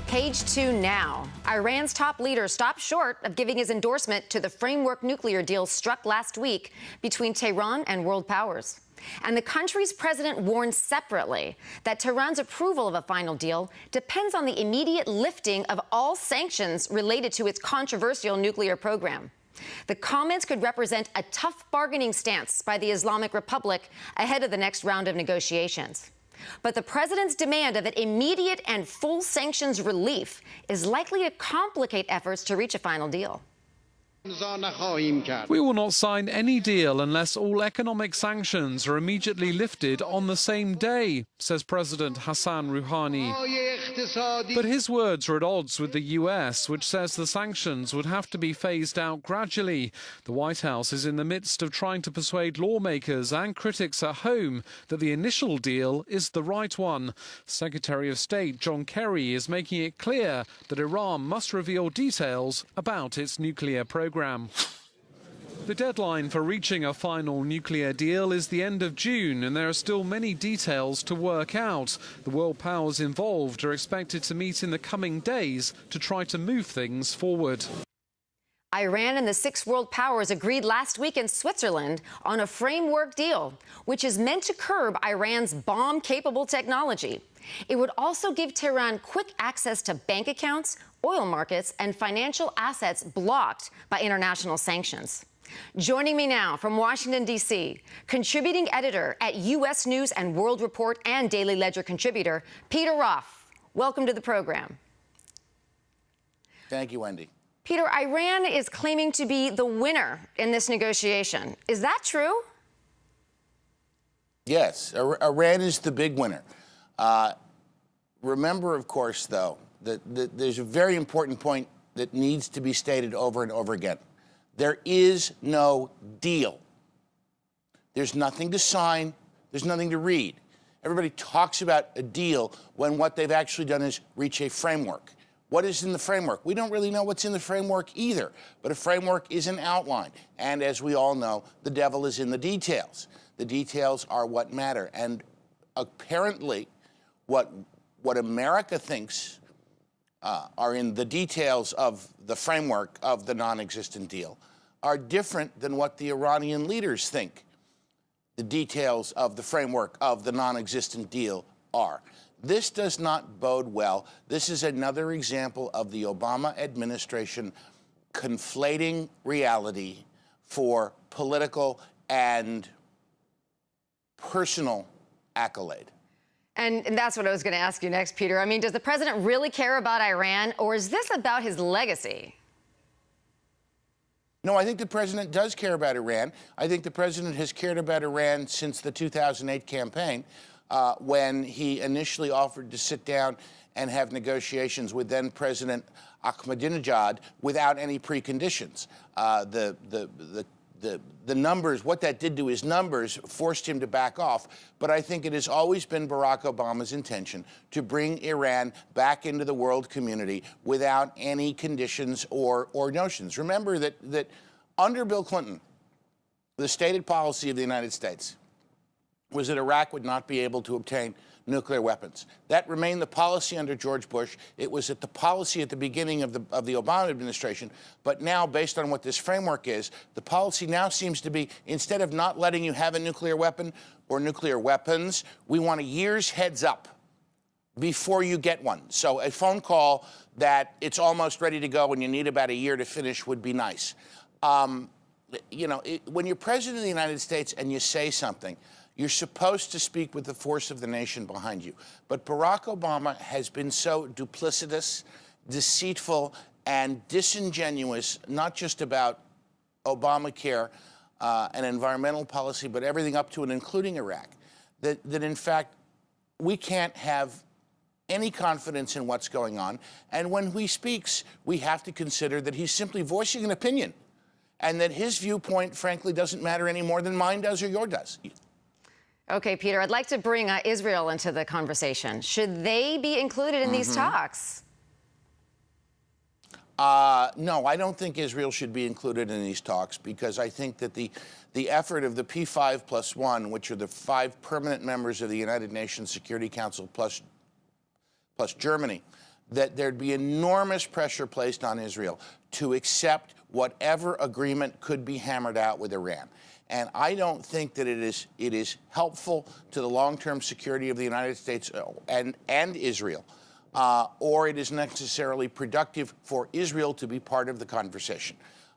Page 2 now. Iran's top leader stopped short of giving his endorsement to the framework nuclear deal struck last week between Tehran and world powers. And the country's president warned separately that Tehran's approval of a final deal depends on the immediate lifting of all sanctions related to its controversial nuclear program. The comments could represent a tough bargaining stance by the Islamic Republic ahead of the next round of negotiations. But the president's demand of an immediate and full sanctions relief is likely to complicate efforts to reach a final deal. We will not sign any deal unless all economic sanctions are immediately lifted on the same day, says President Hassan Rouhani. But his words are at odds with the US, which says the sanctions would have to be phased out gradually. The White House is in the midst of trying to persuade lawmakers and critics at home that the initial deal is the right one. Secretary of State John Kerry is making it clear that Iran must reveal details about its nuclear program. The deadline for reaching a final nuclear deal is the end of June, and there are still many details to work out. The world powers involved are expected to meet in the coming days to try to move things forward. Iran and the 6 world powers agreed last week in Switzerland on a framework deal, which is meant to curb Iran's bomb-capable technology. It would also give Tehran quick access to bank accounts, oil markets, and financial assets blocked by international sanctions. Joining me now from Washington, D.C., contributing editor at U.S. News and World Report and Daily Ledger contributor, Peter Roth. Welcome to the program. Thank you, Wendy. Peter, Iran is claiming to be the winner in this negotiation. Is that true? Yes, Iran is the big winner. Remember, of course, though, that there's a very important point that needs to be stated over and over again. There is no deal. There's nothing to sign. There's nothing to read. Everybody talks about a deal when what they've actually done is reach a framework. What is in the framework? We don't really know what's in the framework either, but a framework is an outline. And as we all know, the devil is in the details. The details are what matter. And apparently, what America thinks are in the details of the framework of the non-existent deal are different than what the Iranian leaders think the details of the framework of the non-existent deal are. This does not bode well. This is another example of the Obama administration conflating reality for political and personal accolade. And that's what I was going to ask you next, Peter. I mean, does the president really care about Iran, or is this about his legacy? No, I think the president does care about Iran. I think the president has cared about Iran since the 2008 campaign, when he initially offered to sit down and have negotiations with then-President Ahmadinejad without any preconditions. The numbers, what that did to his numbers, forced him to back off. But I think it has always been Barack Obama's intention to bring Iran back into the world community without any conditions or notions. Remember that under Bill Clinton, the stated policy of the United States was that Iraq would not be able to obtain nuclear weapons. That remained the policy under George Bush. It was the policy at the beginning of the Obama administration. But now, based on what this framework is, the policy now seems to be, instead of not letting you have a nuclear weapon or nuclear weapons, we want a year's heads up before you get one. So a phone call that it's almost ready to go and you need about a year to finish would be nice. When you're president of the United States and you say something, you're supposed to speak with the force of the nation behind you. But Barack Obama has been so duplicitous, deceitful, and disingenuous, not just about Obamacare and environmental policy, but everything up to and including Iraq, that in fact, we can't have any confidence in what's going on. And when he speaks, we have to consider that he's simply voicing an opinion, and that his viewpoint, frankly, doesn't matter any more than mine does or yours does. Okay, Peter, I'd like to bring Israel into the conversation. Should they be included in these talks? No, I don't think Israel should be included in these talks, because I think that the effort of the P5+1, which are the 5 permanent members of the United Nations Security Council plus Germany, that there'd be enormous pressure placed on Israel to accept whatever agreement could be hammered out with Iran. And I don't think that it is helpful to the long-term security of the United States and Israel, or it is necessarily productive for Israel to be part of the conversation.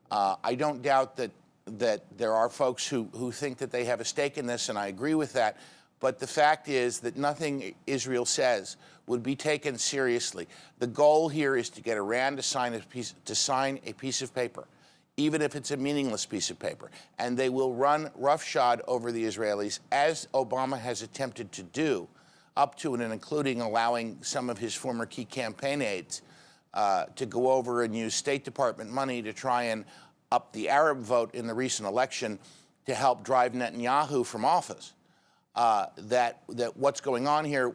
I don't doubt that there are folks who think that they have a stake in this, and I agree with that. But the fact is that nothing Israel says would be taken seriously. The goal here is to get Iran to sign a piece of paper, even if it's a meaningless piece of paper. And they will run roughshod over the Israelis, as Obama has attempted to do, up to and including allowing some of his former key campaign aides to go over and use State Department money to try and up the Arab vote in the recent election to help drive Netanyahu from office. That what's going on here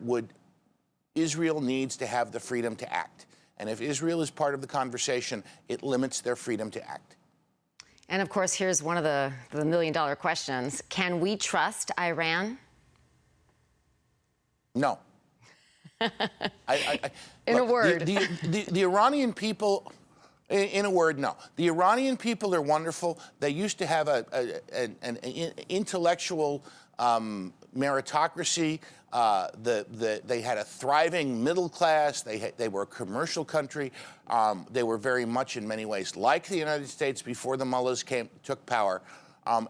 Israel needs to have the freedom to act. And if Israel is part of the conversation, it limits their freedom to act. And of course, here's one of the million-dollar questions. Can we trust Iran? No. In a word. The Iranian people, in a word, no. The Iranian people are wonderful. They used to have an intellectual meritocracy. They had a thriving middle class. They were a commercial country. They were very much, in many ways, like the United States before the mullahs took power.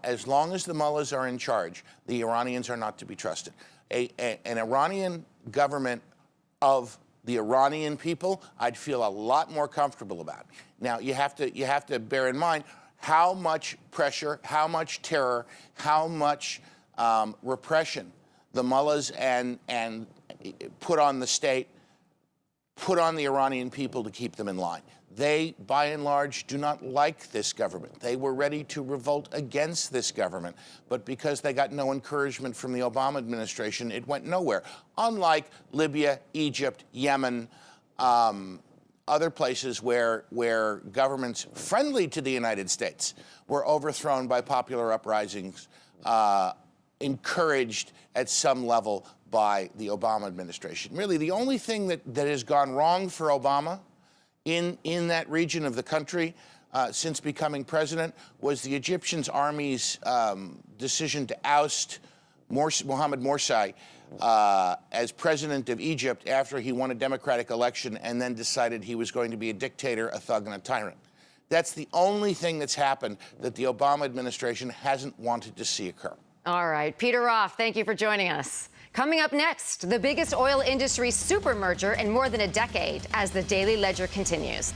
As long as the mullahs are in charge, the Iranians are not to be trusted. An Iranian government of the Iranian people, I'd feel a lot more comfortable about. Now, you have to bear in mind how much pressure, how much terror, how much repression the mullahs and put on the state, put on the Iranian people to keep them in line. They, by and large, do not like this government. They were ready to revolt against this government, but because they got no encouragement from the Obama administration, it went nowhere. Unlike Libya, Egypt, Yemen, other places where governments friendly to the United States were overthrown by popular uprisings, encouraged at some level by the Obama administration. Really, the only thing that has gone wrong for Obama in that region of the country since becoming president was the Egyptian army's decision to oust Mohamed Morsi as president of Egypt after he won a democratic election and then decided he was going to be a dictator, a thug, and a tyrant. That's the only thing that's happened that the Obama administration hasn't wanted to see occur. All right. Peter Roth, thank you for joining us. Coming up next, the biggest oil industry super merger in more than a decade as the Daily Ledger continues.